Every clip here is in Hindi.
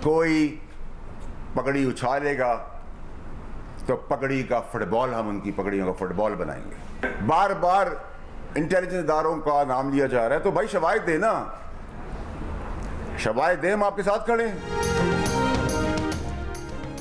कोई पगड़ी उछालेगा तो पगड़ी का फुटबॉल, हम उनकी पगड़ियों का फुटबॉल बनाएंगे। बार बार इंटेलिजेंस इदारों का नाम लिया जा रहा है, तो भाई शवाहिद देना, शवाहिद दे, हम आपके साथ खड़े हैं।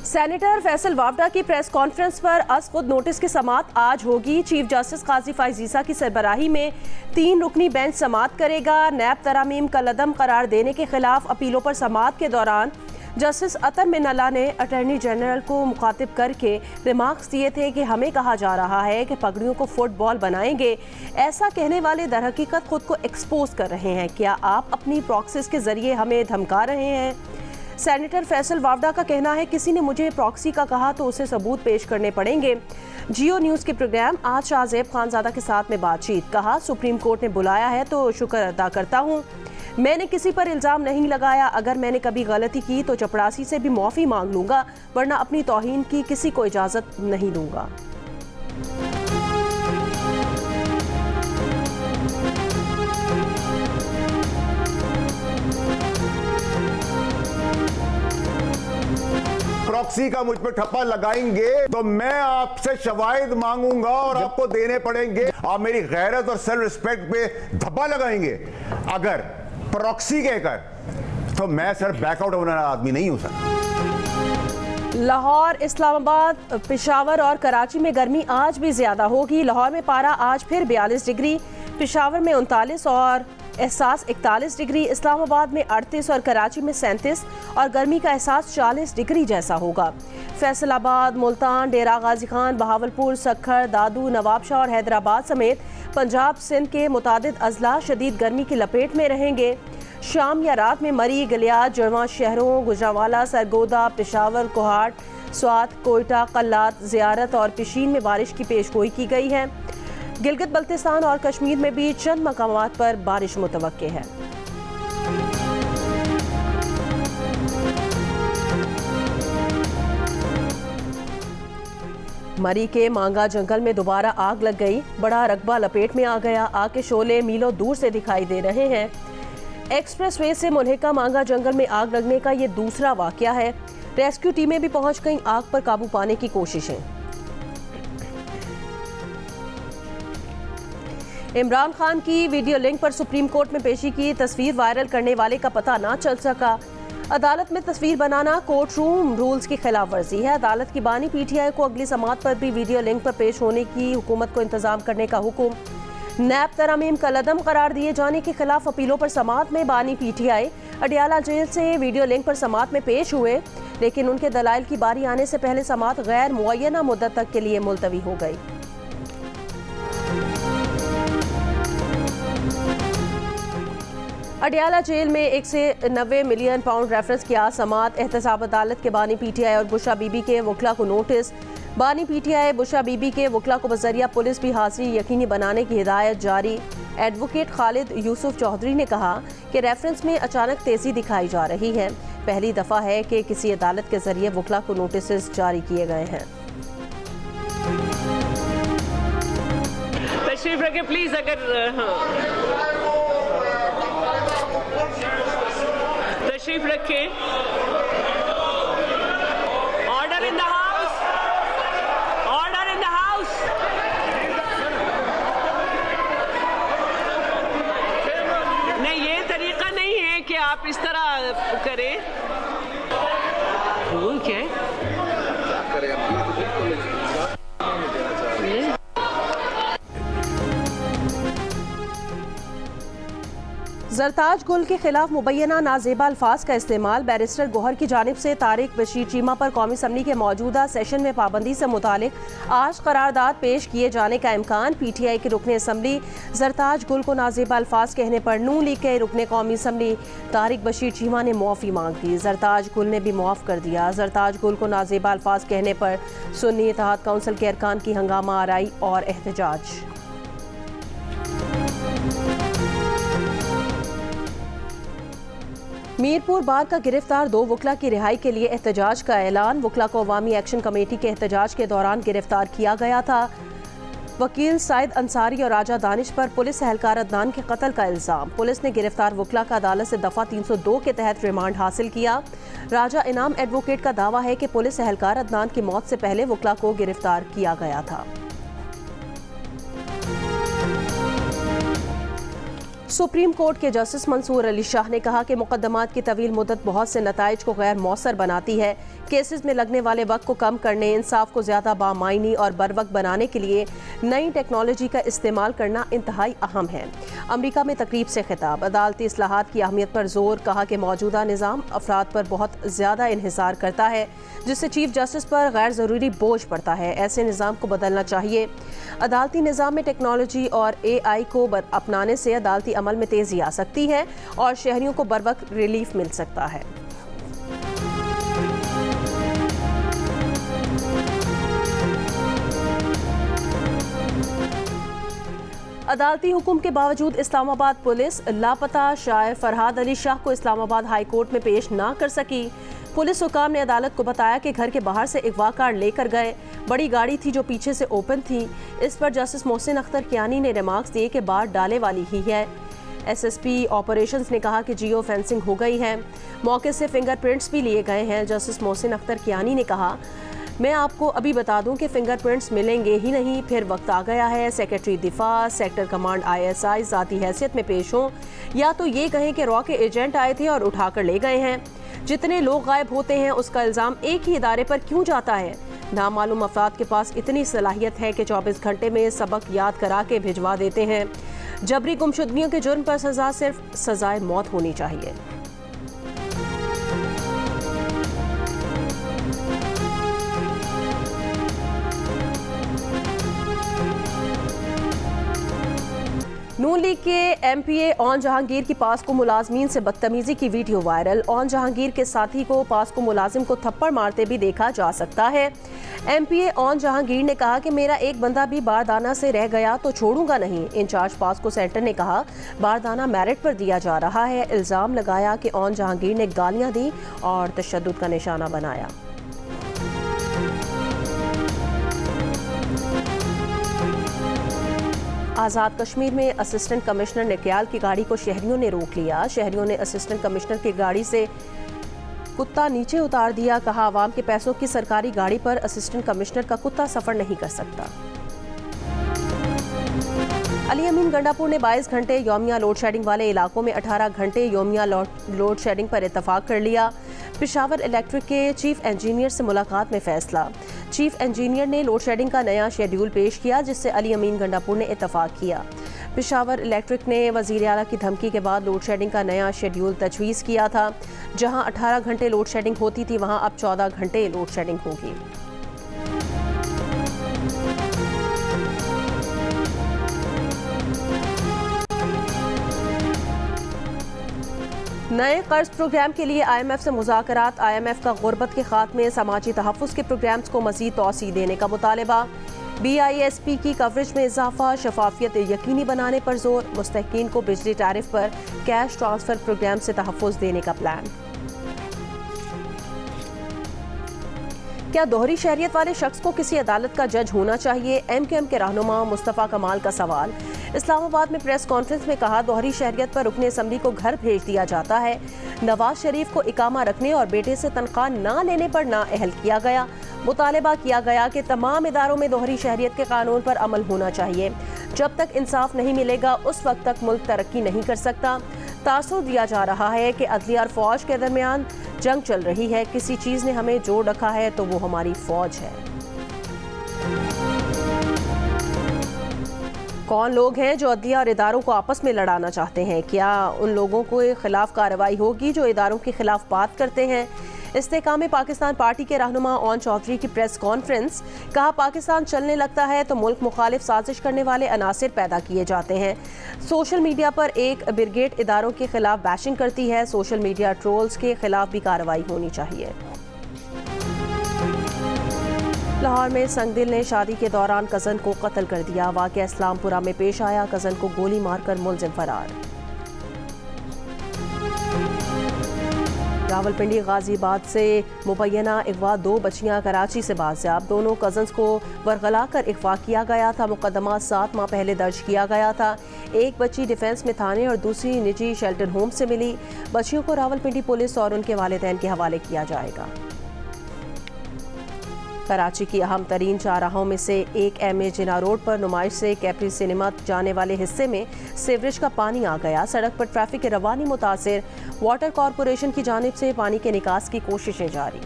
सेनेटर फैसल वावडा की प्रेस कॉन्फ्रेंस पर खुद नोटिस की समाअत आज होगी। चीफ जस्टिस काजी फाइज ईसा की सरबराही में 3 रुकनी बेंच समाअत करेगा। नैब तरामीम का लदम करार देने के खिलाफ अपीलों पर समाअत के दौरान जस्टिस अतर मिनल्ला ने अटॉर्नी जनरल को मुखातिब करके रिमार्क्स दिए थे कि हमें कहा जा रहा है कि पगड़ियों को फुटबॉल बनाएंगे। ऐसा कहने वाले दरहकीकत खुद को एक्सपोज कर रहे हैं। क्या आप अपनी प्रॉक्सीज के जरिए हमें धमका रहे हैं? सेनेटर फैसल वावडा का कहना है, किसी ने मुझे प्रॉक्सी का कहा तो उसे सबूत पेश करने पड़ेंगे। जियो न्यूज़ के प्रोग्राम आज शाहजेब खानजादा के साथ में बातचीत, कहा सुप्रीम कोर्ट ने बुलाया है तो शुक्र अदा करता हूँ। मैंने किसी पर इल्ज़ाम नहीं लगाया। अगर मैंने कभी गलती की तो चपरासी से भी माफ़ी मांग लूँगा, वरना अपनी तौहीन की किसी को इजाज़त नहीं दूँगा। प्रॉक्सी का मुझ पर ठप्पा लगाएंगे तो मैं आपसे शवाहिद मांगूंगा और आपको देने पड़ेंगे। आप मेरी गैरत और सेल्फ रिस्पेक्ट पे धब्बा लगाएंगे अगर प्रॉक्सी कहकर, तो मैं सर बैकआउट होने वाला आदमी नहीं हूं सर। लाहौर, इस्लामाबाद, पेशावर और कराची में गर्मी आज भी ज्यादा होगी। लाहौर में पारा आज फिर 42 डिग्री, पेशावर में 39 और एहसास 41 डिग्री, इस्लामाबाद में 38 और कराची में 37 और गर्मी का एहसास 40 डिग्री जैसा होगा। फैसलाबाद, मुल्तान, डेरा गाजी खान, बहावलपुर, सक्खर, दादू, नवाबशाह और हैदराबाद समेत पंजाब सिंध के मुतादिद अजला शदीद गर्मी की लपेट में रहेंगे। शाम या रात में मरी, गलियात, जुड़वा शहरों गुजरांवाला, सरगोदा, पेशावर, कोहाट, स्वात, कोयटा, कल्लात, ज़ियारत और पिशीन में बारिश की पेशगोई की गई है। गिलगित बल्तिस्तान और कश्मीर में भी चंद मकामात पर बारिश मुतवक्के है। मरी के मांगा जंगल में दोबारा आग लग गई। बड़ा रकबा लपेट में आ गया। आग के शोले मीलों दूर से दिखाई दे रहे हैं। एक्सप्रेसवे से मुल्हिका मांगा जंगल में आग लगने का ये दूसरा वाकया है। रेस्क्यू टीमें भी पहुंच गईं। आग पर काबू पाने की कोशिशें। इमरान खान की वीडियो लिंक पर सुप्रीम कोर्ट में पेशी की तस्वीर वायरल करने वाले का पता ना चल सका। अदालत में तस्वीर बनाना कोर्ट रूम रूल्स की खिलाफ वर्जी है। अदालत की बानी पीटीआई को अगली समाअत पर भी वीडियो लिंक पर पेश होने की हुकूमत को इंतजाम करने का हुक्म। नैब तरामीम का लदम करार दिए जाने के खिलाफ अपीलों पर समाअत में बानी पीटीआई अडियाला जेल से वीडियो लिंक पर समाअत में पेश हुए, लेकिन उनके दलाइल की बारी आने से पहले समाअत गैर मुअय्यना मुद्दत तक के लिए मुलतवी हो गई। अडियाला जेल में 1 से 90 मिलियन पाउंड रेफरेंस किया समाअत। एहतसाब अदालत के बानी पीटीआई और बुशरा बीबी के वकला को नोटिस। बानी पीटीआई बुशरा बीबी के वकला को बजरिया पुलिस भी हाजिरी यकीनी बनाने की हिदायत जारी। एडवोकेट खालिद यूसुफ चौधरी ने कहा कि रेफरेंस में अचानक तेजी दिखाई जा रही है। पहली दफा है कि किसी अदालत के जरिए वकला को नोटिस जारी किए गए हैं। तशरीफ रखें प्लीज। अगर तशरीफ रखें। Order in the house, order in the house. नहीं, ये तरीका नहीं है कि आप इस तरह करें। रूल क्या है? जरताज गुल के खिलाफ मुबैना नाजेबा अल्फाज का इस्तेमाल। बैरिस्टर गोहर की जानिब से तारिक बशीर चीमा पर कौमी असम्बली के मौजूदा सेशन में पाबंदी से मुतालिक आज करारदाद पेश किए जाने का इम्कान। पीटीआई के रुकने असम्बली जरताज गुल को नाजेबा अल्फाज कहने पर नून लीग के रुकने कौमी असम्बली तारिक बशीर चीमा ने मुआफ़ी मांग दी। जरताज गुल ने भी मुआफ़ कर दिया। जरताज गुल को नाजेबा अल्फाज कहने पर सुन्नी इत्तेहाद काउंसिल के अरकान की हंगामा आराई और एहतजाज। मीरपुर बार का गिरफ्तार 2 वकला की रिहाई के लिए एहतजाज का ऐलान। वकला को अवामी एक्शन कमेटी के एहतजाज के दौरान गिरफ्तार किया गया था। वकील साइद अंसारी और राजा दानिश पर पुलिस एहलकार अदनान के कत्ल का इल्ज़ाम। पुलिस ने गिरफ्तार वकला का अदालत से दफ़ा 302 के तहत रिमांड हासिल किया। राजा इनाम एडवोकेट का दावा है कि पुलिस एहलकार अदनान की मौत से पहले वकला को गिरफ्तार किया गया था। सुप्रीम कोर्ट के जस्टिस मंसूर अली शाह ने कहा कि मुकदमात की तवील मुद्दत बहुत से नताइज को गैर मौसर बनाती है। केसेस में लगने वाले वक्त को कम करने, इंसाफ को ज़्यादा बामायनी और बरवक्त बनाने के लिए नई टेक्नोलॉजी का इस्तेमाल करना इंतहाई अहम है। अमरीका में तकरीब से खिताब, अदालती इस्लाहात की अहमियत पर जोर, कहा कि मौजूदा निज़ाम अफराद पर बहुत ज़्यादा इन्हिसार करता है जिससे चीफ जस्टिस पर गैर ज़रूरी बोझ पड़ता है। ऐसे निज़ाम को बदलना चाहिए। अदालती निज़ाम में टेक्नोलॉजी और AI को अपनाने से अदालती अमल में तेज़ी आ सकती है और शहरियों को बरवक्त रिलीफ मिल सकता है। अदालती हुक्म के बावजूद इस्लामाबाद पुलिस लापता शायर फरहाद अली शाह को इस्लामाबाद हाई कोर्ट में पेश ना कर सकी। पुलिस हुकाम ने अदालत को बताया कि घर के बाहर से अगवा कार लेकर गए। बड़ी गाड़ी थी जो पीछे से ओपन थी। इस पर जस्टिस मोहसिन अख्तर कियानी ने रिमार्क्स दिए कि बात डाले वाली ही है। SSP ऑपरेशंस ने कहा कि जियो फेंसिंग हो गई है। मौके से फिंगरप्रिंट्स भी लिए गए हैं। जस्टिस मोहसिन अख्तर कियानी ने कहा, मैं आपको अभी बता दूं कि फिंगरप्रिंट्स मिलेंगे ही नहीं, फिर वक्त आ गया है सेक्रेटरी दिफा, सेक्टर कमांड ISI ज़ाती हैसियत में पेश हों, या तो ये कहें कि रॉ के एजेंट आए थे और उठाकर ले गए हैं। जितने लोग गायब होते हैं उसका इल्ज़ाम एक ही इदारे पर क्यों जाता है? नामालूम अफराद के पास इतनी सलाहियत है कि 24 घंटे में सबक याद करा के भिजवा देते हैं। जबरी गुमशुदगियों के जुर्म पर सज़ा सिर्फ सज़ाए मौत होनी चाहिए। नून लीग के MPA ऑन जहांगीर की पास्को मुलाजमीन से बदतमीजी की वीडियो वायरल। ऑन जहांगीर के साथी को पास्को मुलाजिम को थप्पड़ मारते भी देखा जा सकता है। MPA ऑन जहांगीर ने कहा कि मेरा एक बंदा भी बारदाना से रह गया तो छोड़ूंगा नहीं। इंचार्ज पास्को सेंटर ने कहा बारदाना मेरिट पर दिया जा रहा है। इल्ज़ाम लगाया कि ऑन जहांगीर ने गालियां दी और तशद्दुद का निशाना बनाया। आज़ाद कश्मीर में असिस्टेंट कमिश्नर निकयाल की गाड़ी को शहरियों ने रोक लिया। शहरियों ने असिस्टेंट कमिश्नर की गाड़ी से कुत्ता नीचे उतार दिया। कहा, आवाम के पैसों की सरकारी गाड़ी पर असिस्टेंट कमिश्नर का कुत्ता सफर नहीं कर सकता। अली अमीन गंडापुर ने 22 घंटे योमिया लोड शेडिंग वाले इलाकों में 18 घंटे योमिया लोड शेडिंग पर इत्तफाक कर लिया। पेशावर इलेक्ट्रिक के चीफ इंजीनियर से मुलाकात में फैसला। चीफ इंजीनियर ने लोड शेडिंग का नया शेड्यूल पेश किया जिससे अली अमीन गंडापुर ने इत्तफाक किया। पेशावर इलेक्ट्रिक ने वज़ीर आला की धमकी के बाद लोड शेडिंग का नया शेड्यूल तजवीज़ किया था। जहां 18 घंटे लोड शेडिंग होती थी वहां अब 14 घंटे लोड शेडिंग होगी। नए कर्ज प्रोग्राम के लिए IMF से मुज़ाकरात। IMF का गुर्बत के खात्मे, समाजी तहफ़्फ़ुज़ के प्रोग्राम्स को मज़ीद तौसी देने का मुतालबा। BISP की कवरेज में इजाफा, शफाफियत यकीनी बनाने पर जोर। मुस्तहिकीन को बिजली टैरिफ पर कैश ट्रांसफ़र प्रोग्राम से तहफ़्फ़ुज़ देने का प्लान। क्या दोहरी शहरियत वाले शख्स को किसी अदालत का जज होना चाहिए? MQM के रहनुमा मुस्तफ़ा कमाल का सवाल। इस्लामाबाद में प्रेस कॉन्फ्रेंस में कहा, दोहरी शहरियत पर रुकने असम्बली को घर भेज दिया जाता है। नवाज शरीफ को इकामा रखने और बेटे से तनख्वाह ना लेने पर नाअहल किया गया। मुतालबा किया गया कि तमाम इदारों में दोहरी शहरियत के कानून पर अमल होना चाहिए। जब तक इंसाफ नहीं मिलेगा उस वक्त तक मुल्क तरक्की नहीं कर सकता। तासुर दिया जा रहा है कि अदलिया और फौज के दरमियान जंग चल रही है। किसी चीज़ ने हमें जोड़ रखा है तो वो हमारी फौज है। कौन लोग हैं जो अदलिया और इदारों को आपस में लड़ाना चाहते हैं? क्या उन लोगों के खिलाफ कार्रवाई होगी जो इदारों के खिलाफ बात करते हैं? इस्तेकाम पाकिस्तान पार्टी के रहनुमा ओन चौधरी की प्रेस कॉन्फ्रेंस। कहा, पाकिस्तान चलने लगता है तो मुल्क मुखालिफ साजिश करने वाले अनासिर पैदा किए जाते हैं। सोशल मीडिया पर एक ब्रिगेड इदारों के खिलाफ बैशिंग करती है। सोशल मीडिया ट्रोल्स के खिलाफ भी कार्रवाई होनी चाहिए। लाहौर में संगदिल ने शादी के दौरान कज़न को कत्ल कर दिया। वाक़या इस्लामपुरा में पेश आया। कज़न को गोली मारकर मुलजिम फरार। रावलपिंडी गाजीबाद से मुबैना अगवा 2 बच्चियां कराची से बाजियाब। दोनों कजन्स को वरगला कर अगवा किया गया था। मुकदमा 7 माह पहले दर्ज किया गया था। एक बच्ची डिफेंस में थाने और दूसरी निजी शेल्टर होम से मिली। बच्चियों को रावलपिंडी पुलिस और उनके वालिदैन के हवाले किया जाएगा। कराची की अहम तरीन चाराहों में से एक एम ए जिना रोड पर नुमाइश से कैप्री सिनेमा जाने वाले हिस्से में सीवरेज का पानी आ गया। सड़क पर ट्रैफिक की रवानी मुतासिर। वाटर कॉरपोरेशन की जानिब से पानी के निकास की कोशिशें जारी।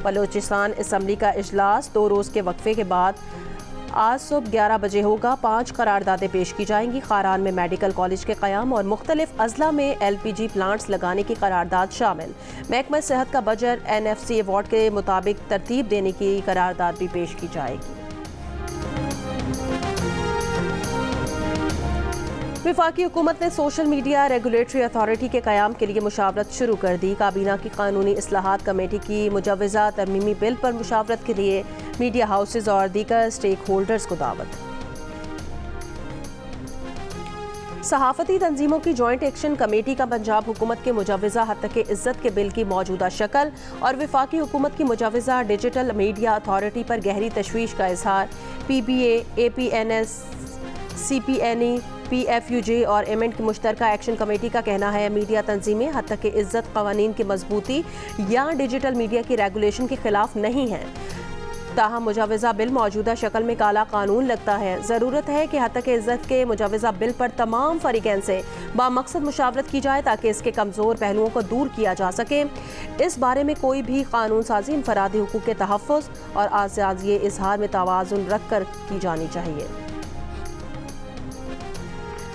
बलोचिस्तान असम्बली का इजलास 2 रोज़ के वक्फे के बाद आज सुबह 11 बजे होगा। 5 करारदादें पेश की जाएंगी। खारान में मेडिकल कॉलेज के क़याम और मुख्तलिफ अजला में LPG प्लांट्स लगाने की करारदाद शामिल। महकमा सेहत का बजट NFC अवार्ड के मुताबिक तरतीब देने की करारदाद भी पेश की जाएगी। वफाकी हुकूमत ने सोशल मीडिया रेगुलेटरी अथॉरिटी के क़याम के लिए मुशावरत शुरू कर दी। काबीना की कानूनी इस्लाहात कमेटी की मुजव्वज़ा तरमीमी बिल पर मुशावरत के लिए मीडिया हाउसेज और दीगर स्टेक होल्डर्स को दावत। सहाफ़ती तंजीमों की जॉइंट एक्शन कमेटी का पंजाब हुकूमत के मुजव्वज़ा हत्तके इज़्ज़त के बिल की मौजूदा शक्ल और वफाकी हुकूमत की मुजव्वज़ा डिजिटल मीडिया अथॉरिटी पर गहरी तशवीश का इजहार। PBA, APNS, CPNE, PFUJ और एमेंट की मुश्तरका एक्शन कमेटी का कहना है मीडिया तंजीमें हत्तके इज़्ज़त क़वानीन की मजबूती या डिजिटल मीडिया की रेगुलेशन के खिलाफ नहीं हैं। ताहम मुजव्वज़ा बिल मौजूदा शक्ल में काला कानून लगता है। ज़रूरत है कि हत्तके इज़्ज़त के मुजव्वज़ा बिल पर तमाम फरीक़ैन से बामकसद मुशावरत की जाए ताकि इसके कमज़ोर पहलुओं को दूर किया जा सके। इस बारे में कोई भी कानून साजी इनफरादी हुकूक के तहफ़्फ़ुज़ और आज़ादी इज़हार में तवाज़ुन रख कर की जानी चाहिए।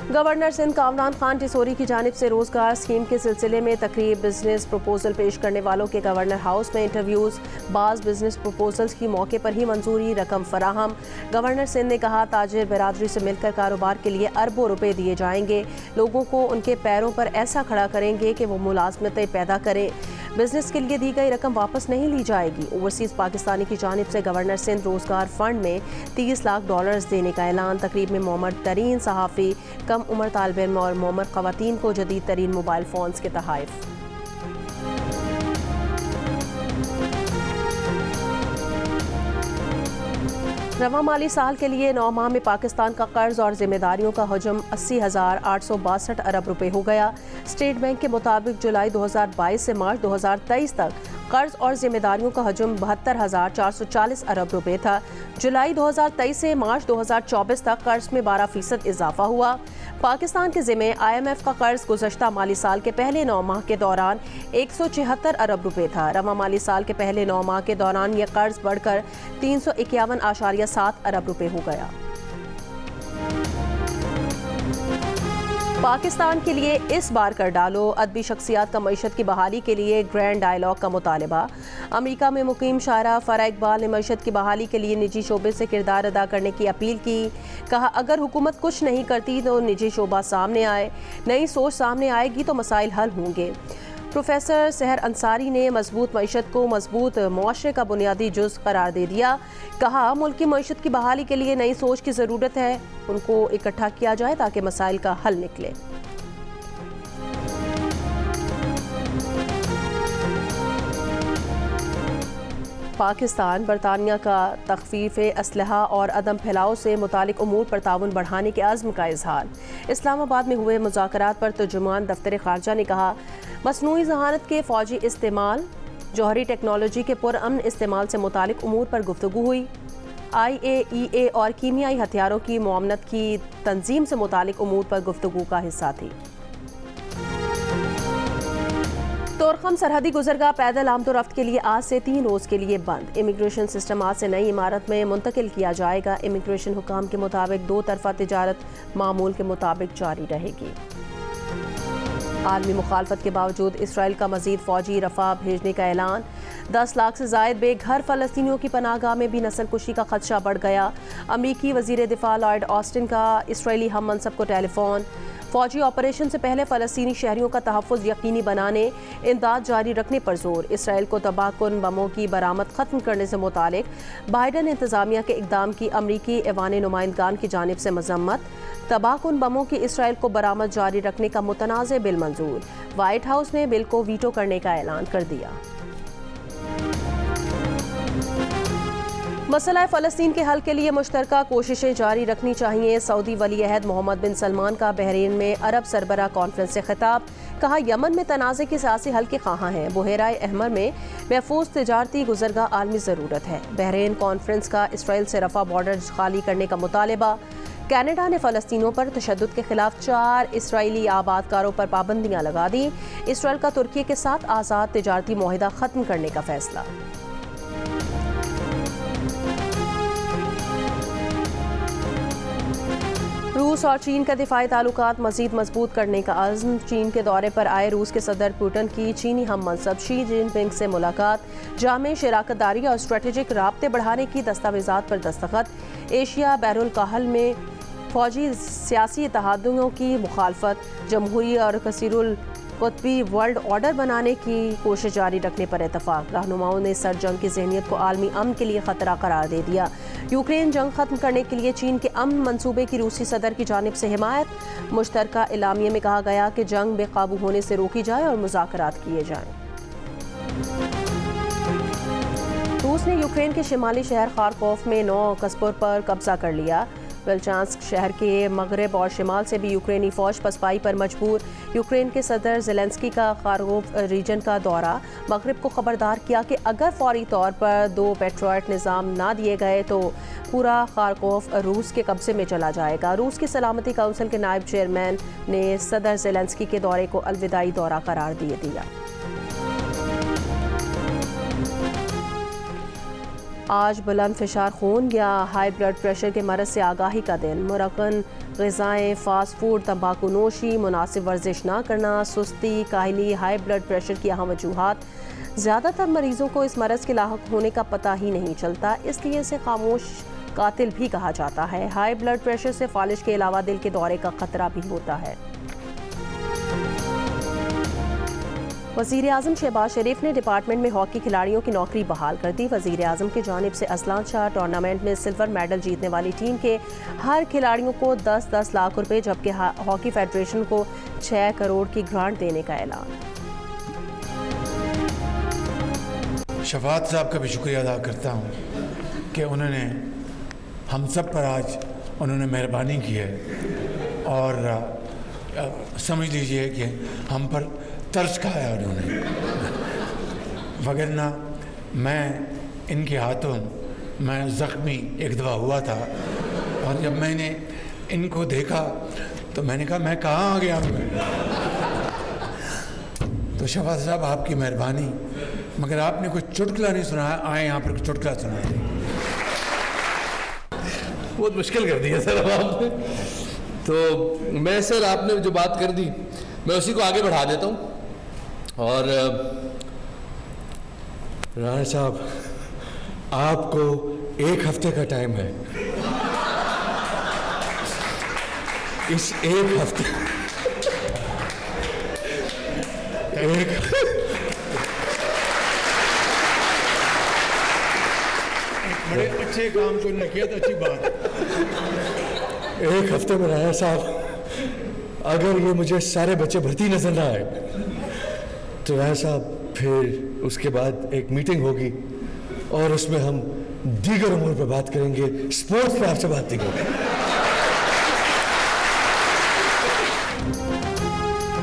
गवर्नर सिंध कामरान खान टिसोरी की जानिब से रोज़गार स्कीम के सिलसिले में तकरीब। बिजनेस प्रपोजल पेश करने वालों के गवर्नर हाउस में इंटरव्यूज़। बाज़ बिजनेस प्रपोजल्स की मौके पर ही मंजूरी, रकम फराहम। गवर्नर सिंध ने कहा ताजिर बरादरी से मिलकर कारोबार के लिए अरबों रुपए दिए जाएंगे। लोगों को उनके पैरों पर ऐसा खड़ा करेंगे कि वो मुलाजमतें पैदा करें। बिजनेस के लिए दी गई रकम वापस नहीं ली जाएगी। ओवरसीज़ पाकिस्तानी की जानिब से गवर्नर सिंध रोज़गार फंड में $30 लाख देने का ऐलान। तकरीब में मोमर तरीन सहाफ़ी, कम उम्र तालिब इल्म और मोमर ख़वातीन को जदीद तरीन मोबाइल फ़ोन्स के तोहफ़े। रवा माली साल के लिए 9 माह में पाकिस्तान का कर्ज और जिम्मेदारियों का हजम 80,862 अरब रुपए हो गया। स्टेट बैंक के मुताबिक जुलाई 2022 से मार्च 2023 तक कर्ज और जिम्मेदारियों का हजम 72,440 अरब रुपए था। जुलाई 2023 से मार्च 2024 तक कर्ज में 12% इजाफा हुआ। पाकिस्तान के ज़िम्मे IMF का कर्ज गुज़श्ता माली साल के पहले 9 माह के दौरान 176 अरब रुपए था। रवा माली साल के पहले 9 माह के दौरान यह कर्ज बढ़कर 351.7 अरब रुपए हो गया। पाकिस्तान के लिए इस बार कर डालो। अदबी शख्सियात का मईशत की बहाली के लिए ग्रैंड डायलॉग का मुतालबा। अमेरिका में मुकीम शायरा फ़रा इकबाल ने मईशत की बहाली के लिए निजी शोबे से किरदार अदा करने की अपील की। कहा अगर हुकूमत कुछ नहीं करती तो निजी शोबा सामने आए, नई सोच सामने आएगी तो मसाइल हल होंगे। प्रोफेसर सहर अंसारी ने मजबूत मईशत को मजबूत मुआशरे का बुनियादी जुज़ करार दे दिया। कहा मुल्क की मईशत की बहाली के लिए नई सोच की ज़रूरत है, उनको इकट्ठा किया जाए ताकि मसाइल का हल निकले। पाकिस्तान बरतानिया का तख़फ़ीफ़ असलहा और अदम फैलाव से मुतालिक उमूर पर ताउन बढ़ाने के आज़्म का इजहार। इस्लामाबाद में हुए मुज़ाकरात पर तर्जुमान दफ्तर ख़ारजा ने कहा मसनूई ज़हानत के फ़ौजी इस्तेमाल, जौहरी टेक्नोलॉजी के पुरअमन इस्तेमाल से मुतालिक उमूर पर गुफ्तगू हुई। IAEA और कीमियाई हथियारों की मुआवनत की तंजीम से मुतालिक उमूर पर गुफ्तगू का हिस्सा थी। तोरखम सरहदी गुजरगाह पैदल आमदोरफ्त के लिए आज से 3 रोज़ के लिए बंद। इमिग्रेशन सिस्टम आज से नई इमारत में मुंतकिल किया जाएगा। इमिग्रेशन हुकाम के मुताबिक 2 तरफ़ा तिजारत मामूल के मुताबिक जारी रहेगी। आलमी मुखालफत के बावजूद इसराइल का मज़ीद फ़ौजी रफ़ा भेजने का ऐलान। 10 लाख से ज़ायद बेघर फ़लस्तीनियों की पनाहगाह में भी नस्ल कुशी का खदशा बढ़ गया। अमरीकी वज़ीर दिफ़ा लॉयड ऑस्टिन का इसराइली हम मनसब को टेलीफोन। फौजी ऑपरेशन से पहले फ़लस्तीनी शहरियों का तहफ़्फ़ुज़ यकीनी बनाने, इमदाद जारी रखने पर जोर। इसराइल को तबाहकुन बमों की बरामद ख़त्म करने से मुतालिक बाइडन इंतज़ामिया के इक़दाम की अमरीकी ऐवान नुमाइंदगान की जानिब से मज़म्मत। तबाहकुन बमों की इसराइल को बरामद जारी रखने का मुतनाज़ बिल मंजूर। वाइट हाउस ने बिल को वीटो करने का ऐलान कर दिया। मसला फ़लस्तीन के हल के लिए मुश्तरका कोशिशें जारी रखनी चाहिए। सऊदी वली अहद मोहम्मद बिन सलमान का बहरीन में अरब सरबरा कॉन्फ्रेंस से खिताब। कहा, यमन में तनाज़े की सियासी हल के ख़्वाहां हैं। बुहेराए अहमर में महफूज तिजारती गुज़रगाह आलमी ज़रूरत है। बहरीन कॉन्फ्रेंस का इसराइल से रफ़ा बॉर्डर खाली करने का मुतालबा। कनाडा ने फ़लस्तीनियों पर तशद्दुद के खिलाफ 4 इसराइली आबादकारों पर पाबंदियाँ लगा दी। इसराइल का तुर्की के साथ आज़ाद तिजारती मुआहिदा ख़त्म करने का फैसला। रूस और चीन का दिफाई ताल्लुकात मज़ीद मजबूत करने का अज़्म। चीन के दौरे पर आए रूस के सदर पुतिन की चीनी हम मनसब शी जिनपिंग से मुलाकात। जामे शराकतदारी और स्ट्रेटेजिक राब्ते बढ़ाने की दस्तावेज़ात पर दस्तखत। एशिया बैरुल कहल में फौजी सियासी इत्तेहादियों की मुखालफत। जमहूरी और कसीरुल कुतबी वर्ल्ड ऑर्डर बनाने की कोशिश जारी रखने पर इतफाक। रहनुमाओं ने सर जंग की जहनीत को आलमी अमन के लिए ख़तरा करार दे दिया। यूक्रेन जंग ख़त्म करने के लिए चीन के अमन मंसूबे की रूसी सदर की जानिब से हिमायत। मुश्तरका एलामिया में कहा गया कि जंग बेकाबू होने से रोकी जाए और मुज़ाकरात किए जाएं। रूस ने यूक्रेन के शिमाली शहर खारकोफ में 9 कस्बों पर कब्जा कर लिया। वेलचांस्क शहर के मगरब और शिमाल से भी यूक्रेनी फ़ौज पसपाई पर मजबूर। यूक्रेन के सदर ज़ेलेंस्की का खारकोफ रीजन का दौरा। मगरब को खबरदार किया कि अगर फौरी तौर पर 2 पेट्रियट निज़ाम ना दिए गए तो पूरा खारकोफ रूस के कब्जे में चला जाएगा। रूस की सलामती काउंसिल के नायब चेयरमैन ने सदर ज़ेलेंस्की के दौरे को अलविदाई दौरा करार दे दिया। आज बुलंद फिशार खून या हाई ब्लड प्रेशर के मरज़ से आगाही का दिन। मुरक्कन ग़िज़ाएँ, फ़ास्ट फूड, तंबाकू नोशी, मुनासिब वर्जिश ना करना, सुस्ती, काहली, हाई ब्लड प्रेशर की अहम वजूहात। ज़्यादातर मरीज़ों को इस मरज़ के लाहक होने का पता ही नहीं चलता, इसलिए इसे खामोश कातिल भी कहा जाता है। हाई ब्लड प्रेशर से फालिज के अलावा दिल के दौरे का ख़तरा भी होता है। वज़ीर आज़म शहबाज शरीफ ने डिपार्टमेंट में हॉकी खिलाड़ियों की नौकरी बहाल कर दी। वज़ीर आज़म की जानिब से असलान शाह टूर्नामेंट में सिल्वर मेडल जीतने वाली टीम के हर खिलाड़ियों को 10-10 लाख रुपए, जबकि हॉकी फेडरेशन को 6 करोड़ की ग्रांट देने का ऐलान। शफात साहब का भी शुक्रिया अदा करता हूँ कि उन्होंने हम सब पर आज उन्होंने मेहरबानी की है और समझ लीजिए कि हम पर तर्स खाया उन्होंने, वगरना मैं इनके हाथों मैं ज़ख्मी एक दफ़ा हुआ था और जब मैंने इनको देखा तो मैंने कहा मैं कहाँ आ गया हूँ। तो शफात साहब आपकी मेहरबानी, मगर आपने कोई चुटकुला नहीं सुनाया, आए यहाँ पर चुटकुला सुनाए। बहुत मुश्किल कर दिया सर आपने। तो मैं सर आपने जो बात कर दी मैं उसी को आगे बढ़ा देता हूँ। और राणा साहब आपको 1 हफ्ते का टाइम है। इस 1 हफ्ते बड़े अच्छे काम को उन्होंने किया तो अच्छी बात। 1 हफ्ते में राणा साहब अगर ये मुझे सारे बच्चे भर्ती नजर ना आए तो राणा साहब फिर उसके बाद एक मीटिंग होगी और उसमें हम दीगर उम्र पर बात करेंगे, स्पोर्ट्स पर आपसे बात नहीं करेंगे।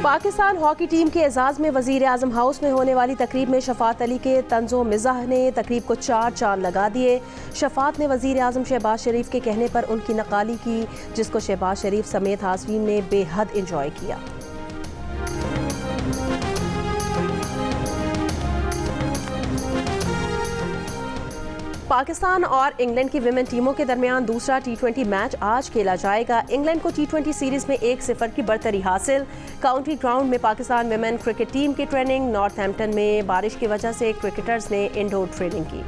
पाकिस्तान हॉकी टीम के एजाज़ में वज़ीर आज़म हाउस में होने वाली तकरीब में शफात अली के तंज़ो मिज़ाह ने तकरीब को 4 चांद लगा दिए। शफात ने वज़ीर आज़म शहबाज शरीफ के कहने पर उनकी नक़ाली की, जिसको शहबाज शरीफ समेत हाज़रीन ने बेहद इंजॉय किया। पाकिस्तान और इंग्लैंड की विमेन टीमों के दरमियान दूसरा T20 मैच आज खेला जाएगा। इंग्लैंड को T20 सीरीज में 1-0 की बढ़तरी हासिल। काउंटी ग्राउंड में पाकिस्तान विमेन क्रिकेट टीम की ट्रेनिंग। नॉर्थहैम्पटन में बारिश की वजह से क्रिकेटर्स ने इंडोर ट्रेनिंग की।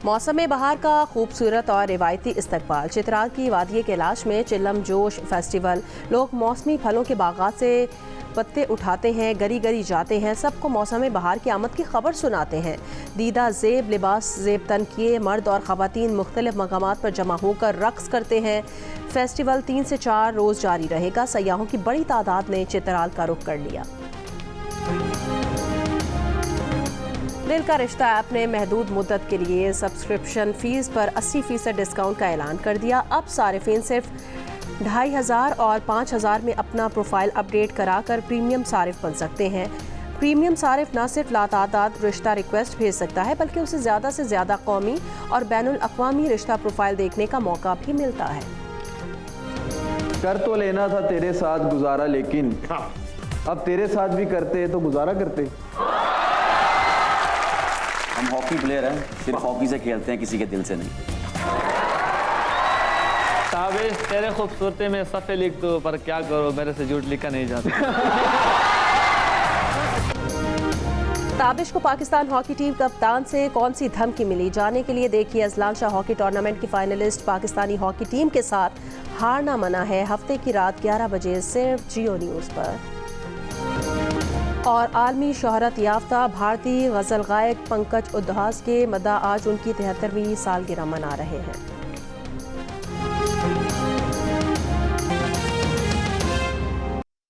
मौसम बहार का खूबसूरत और रिवायती इस्तकबाल। चित्राल की वादिय कैलाश में चिल्लम जोश फेस्टिवल। लोग मौसमी फलों के बागात से पत्ते उठाते हैं, गरी गरी जाते हैं, सबको मौसम बहार की आमद की खबर सुनाते हैं। दीदा जेब लिबास जेब तन किए मर्द और ख़वातीन मुख्तलिफ मकामात पर जमा होकर रक्स करते हैं। फेस्टिवल 3 से 4 रोज़ जारी रहेगा। सयाहों की बड़ी तादाद ने चित्राल का रुख कर लिया। दिल का रिश्ता ऐप ने महदूद मुद्दत के लिए सब्सक्रिप्शन फ़ीस पर 80% डिस्काउंट का ऐलान कर दिया। अब सारिफिन सिर्फ 2500 और 5000 में अपना प्रोफाइल अपडेट कराकर प्रीमियम सारिफ बन सकते हैं। प्रीमियम सारिफ न सिर्फ लातादाद रिश्ता रिक्वेस्ट भेज सकता है बल्कि उसे ज़्यादा से ज़्यादा कौमी और बैनुल अक़वामी रिश्ता प्रोफाइल देखने का मौका भी मिलता है। कर तो लेना था तेरे साथ गुजारा, लेकिन अब तेरे साथ भी करते तो गुजारा करते। हम हॉकी प्लेयर हैं, सिर्फ हॉकी से खेलते हैं, किसी के दिल से नहीं। ताबिश तेरे खूबसूरती में सफ़े लिख दो, पर क्या करो मेरे से झूठ लिखा नहीं जाता। ताबिश को पाकिस्तान हॉकी टीम कप्तान से कौन सी धमकी मिली, जाने के लिए देखिए अजलान शाह हॉकी टूर्नामेंट की फाइनलिस्ट पाकिस्तानी हॉकी टीम के साथ हारना मना है। हफ्ते की रात 11 बजे सिर्फ जियो न्यूज़ पर। और आलमी शोहरत याफ्ता भारतीय गज़ल गायक पंकज उधास के मदा आज उनकी 73वीं सालगिरह मना रहे हैं।